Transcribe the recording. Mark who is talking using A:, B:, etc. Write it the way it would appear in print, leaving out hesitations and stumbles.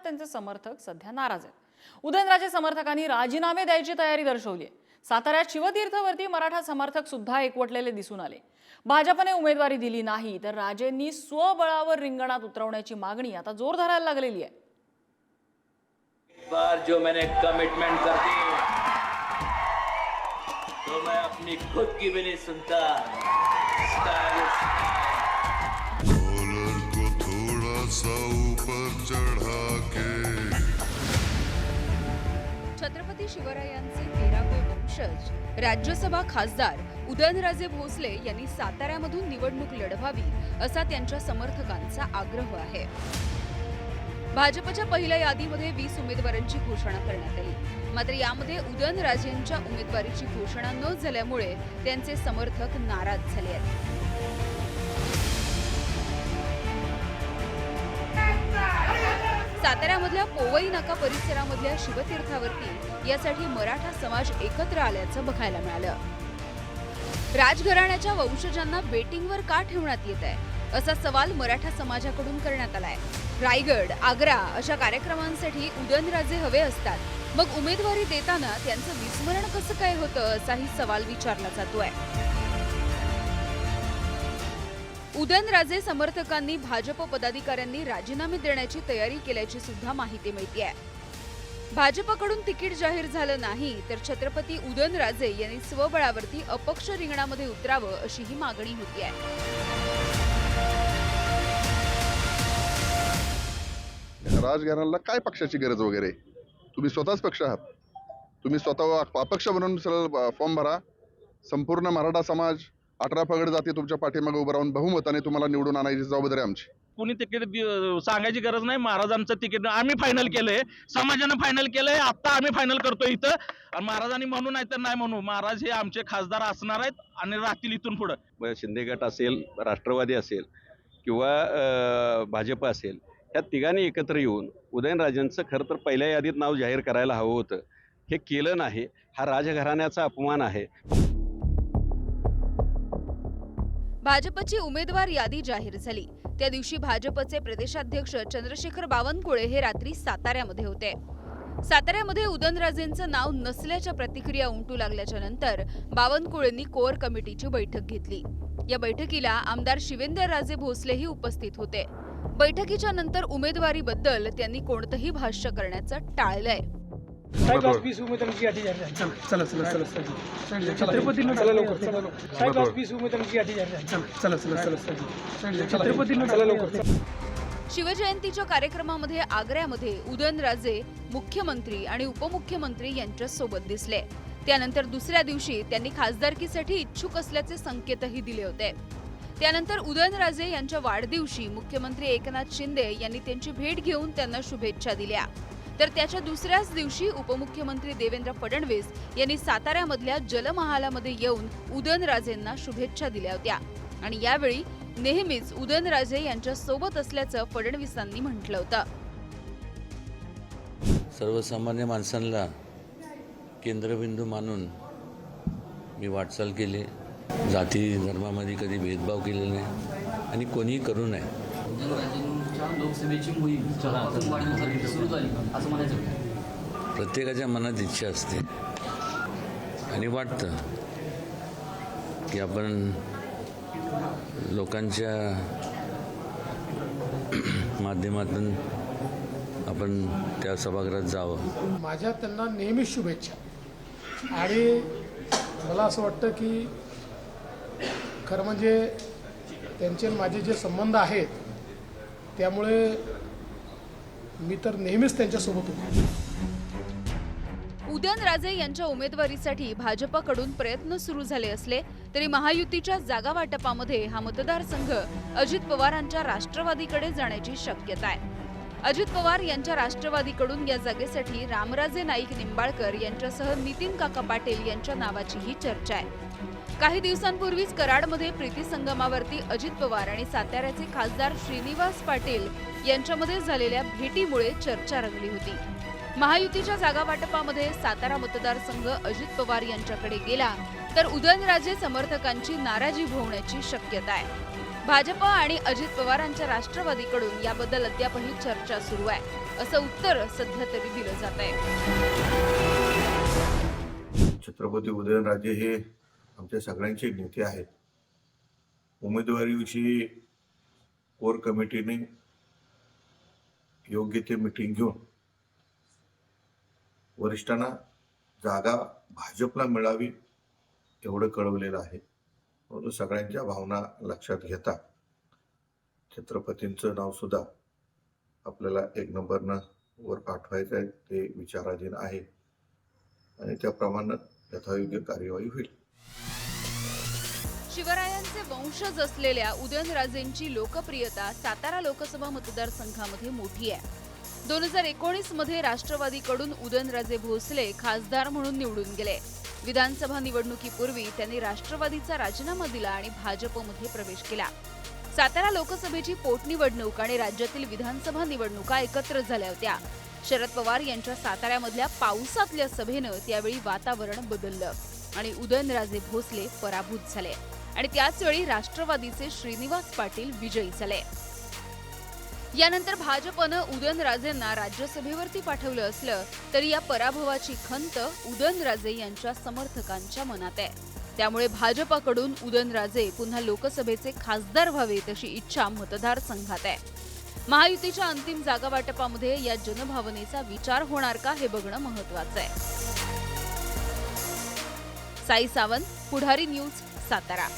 A: त्यांचे समर्थक सध्या नाराज आहेत। उदयनराजे समर्थकांनी राजीनामे द्यायची तयारी दर्शवली आहे। साताऱ्यात शिवतीर्थवरती मराठा समर्थक सुद्धा एकवटलेले दिसून आले। भाजपने उमेदवारी दिली नाही तर राजेंनी स्वबळावर रिंगणात उतरवण्याची मागणी आता जोर धरायला लागलेली आहे।
B: बार जो मैंने कमिटमेंट कर दी तो मैं अपनी खुद की भी नहीं सुनता।
C: डॉलर को थोड़ा सा ऊपर चढ़ा के
D: छत्रपती शिवरायांचे 13वे वंशज राज्यसभा खासदार उदयनराजे भोसले यांनी साताऱ्यामधून निवडणूक लढवावी असा त्यांच्या समर्थकांचा आग्रह आहे। भाजपच्या पहिल्या यादीमध्ये 20 उमेदवारांची घोषणा करण्यात आली, मात्र यामध्ये उदयनराजेंच्या उमेदवारीची घोषणा न झाल्यामुळे त्यांचे समर्थक नाराज झाले आहेत। साताऱ्यामधल्या पोवई नाका परिसरामधल्या शिवतीर्थावरती यासाठी मराठा समाज एकत्र आल्याचं बघायला मिळालं। राजघराण्याच्या वंशजांना बेटिंगवर का ठेवण्यात येत आहे असा सवाल मराठा समाजाकडून करण्यात आलाय। रायगड, आग्रा अशा कार्यक्रमांसाठी उदयनराजे हवे असतात, मग उमेदवारी देताना त्यांचं विस्मरण कसं काय होतं असाही सवाल विचारला जातोय। उदयनराजे समर्थकांनी भाजप पदाधिकाऱ्यांनी राजीनामे देण्याची तयारी केल्याची सुद्धा माहिती मिळतेय। भाजपकडून तिकीट जाहीर झालं नाही तर छत्रपती उदयनराजे यांनी स्वबळावरती अपक्ष रिंगणामध्ये उतरावं अशी ही मागणी होतीये।
E: राजघराण्याला काय पक्षाची गरज वगैरे, तुम्ही स्वतःच पक्ष आहात। तुम्ही स्वतः अपक्ष बनून सरळ फॉर्म भरा। संपूर्ण मराठा समाज 18 पगड जाती तुमच्या पाठीमागे उभं राहून बहुमताने तुम्हाला निवडून आणायची जबाबदारी आमची।
F: कोणी तिकीट सांगायची गरज नाही। महाराजांचं तिकीट आम्ही फायनल केलंय, समाजानं फायनल केलंय, आता आम्ही फायनल करतोय इथं। आणि महाराजांनी म्हणू नाही तर नाही म्हणू, महाराज हे आमचे खासदार असणार आहेत आणि राहतील इथून पुढे।
G: शिंदे गट असेल, राष्ट्रवादी असेल किंवा भाजप असेल, या तिघांनी एकत्र येऊन उदयनराजेंचं खरं तर पहिल्या यादीत नाव जाहीर करायला हवं होतं। हे केलं नाही, हा राजघराण्याचा अपमान आहे।
D: भाजपची उमेदवार यादी जाहीर झाली त्या दिवशी भाजपचे प्रदेशाध्यक्ष चंद्रशेखर बावनकुळे हे रात्री साताऱ्यामध्ये होते। साताऱ्यामध्ये उदयनराजेंचं नाव नसल्याच्या प्रतिक्रिया उमटू लागल्याच्या नंतर बावनकुळेंनी कोर कमिटीची बैठक घेतली। या बैठकीला आमदार शिवेंद्रराजे भोसलेही उपस्थित होते। बैठकीच्या नंतर उमेदवारीबद्दल त्यांनी कोणतंही भाष्य करायचं टाळलंय। शिवजयंतीच्या कार्यक्रमामध्ये आग्र्यामध्ये उदयनराजे मुख्यमंत्री आणि उपमुख्यमंत्री यांच्या सोबत दिसले। त्यानंतर दुसऱ्या दिवशी त्यांनी खासदारकीसाठी इच्छुक असल्याचे संकेतही दिले होते। त्यानंतर उदयनराजे यांच्या वाढदिवशी मुख्यमंत्री एकनाथ शिंदे यांनी त्यांची भेट घेऊन त्यांना शुभेच्छा दिल्या। तर त्याच्या दुसऱ्याच दिवशी उपमुख्यमंत्री देवेंद्र फडणवीस यांनी साताऱ्यामधल्या जलमहालामध्ये येऊन उदयनराजेंना शुभेच्छा दिल्या होत्या आणि यावेळी नेहमीच उदयनराजे यांच्या सोबत असल्याचं फडणवीसांनी म्हटलं होतं।
H: सर्वसामान्य माणसांना केंद्रबिंदू मानून मी वाटचाल केली। जाती धर्मामध्ये कधी भेदभाव केलेला नाही आणि कोणीही करू नये। प्रत्येकाच्या मनात इच्छा असते आणि वाटतं की आपण लोकांच्या माध्यमातून आपण त्या सभागृहात जावं।
I: माझ्या त्यांना नेहमी शुभेच्छा आणि मला असं वाटतं की खरं म्हणजे त्यांचे माझे जे संबंध आहेत त्यामुळे मी तर नेहमीच त्यांच्यासोबत होतो।
D: उदयनराजे यांच्या उमेदवारीसाठी भाजपकडून प्रयत्न सुरू झाले असले तरी महायुतीच्या जागा वाटपामध्ये हा मतदारसंघ अजित पवारांच्या राष्ट्रवादीकडे जाण्याची शक्यता आहे। अजित पवार यांच्या राष्ट्रवादीकडून या जागेसाठी रामराजे नाईक निंबाळकर यांच्यासह नितीन काका पाटील यांच्या नावाचीही चर्चा आहे। काही दिवसांपूर्वीच कराडमध्ये प्रीती संगमावरती अजित पवार आणि साताऱ्याचे खासदार श्रीनिवास पाटील यांच्यामध्ये झालेल्या भेटीमुळे चर्चा रंगली होती। महायुतीच्या जागा वाटपामध्ये सातारा मतदारसंघ अजित पवार यांच्याकडे गेला तर उदयनराजे समर्थकांची नाराजी होण्याची शक्यता आहे। भाजप आणि अजित पवारांच्या राष्ट्रवादीकडून याबद्दल अद्यापही चर्चा सुरू आहे, असं उत्तर सध्या तरी दिलं जात आहे.
J: छत्रपती उदयनराजे हे आमच्या सगळ्यांचे नेते आहेत. उमेदवारीविषयी कोर कमिटीने योग्य ते मीटिंग घेऊन वरिष्ठांना जागा भाजपला मिळावी एवढं कळवलेलं आहे. परंतु सगळ्यांच्या भावना लक्षात घेता छत्रपतींचं नाव सुद्धा आपल्याला 1 नंबरनं वर पाठवायचं आहे, ते विचाराधीन आहे आणि त्याप्रमाणे यथायोग्य कार्यवाही होईल.
D: शिवरायांचे वंशज असलेल्या उदयनराजेंची लोकप्रियता सातारा लोकसभा मतदारसंघामध्ये मोठी आहे. 2019 मध्ये राष्ट्रवादीकडून उदयनराजे भोसले खासदार म्हणून निवडून गेले. विधानसभा निवडणुकीपूर्वी त्यांनी राष्ट्रवादीचा राजीनामा दिला आणि भाजपमध्ये प्रवेश केला. सातारा लोकसभेची पोटनिवडणूक आणि राज्यातील विधानसभा निवडणुका एकत्र झाल्या होत्या. शरद पवार यांच्या साताऱ्यामधल्या पावसातल्या सभेनं त्यावेळी वातावरण बदललं आणि उदयनराजे भोसले पराभूत झाले आणि त्याच वेळी राष्ट्रवादीचे श्रीनिवास पाटील विजयी झाले. यानंतर भाजपनं उदयनराजेंना राज्यसभेवरती पाठवलं असलं तरी या पराभवाची खंत उदयनराजे यांच्या समर्थकांच्या मनात आहे. त्यामुळे भाजपकडून उदयनराजे पुन्हा लोकसभेचे खासदार व्हावेत अशी इच्छा मतदारसंघात आहे. महायुतीच्या अंतिम जागा वाटपामध्ये या जनभावनेचा विचार होणार का हे बघणं महत्त्वाचं आहे. साई सावंत, पुढारी न्यूज, सातारा.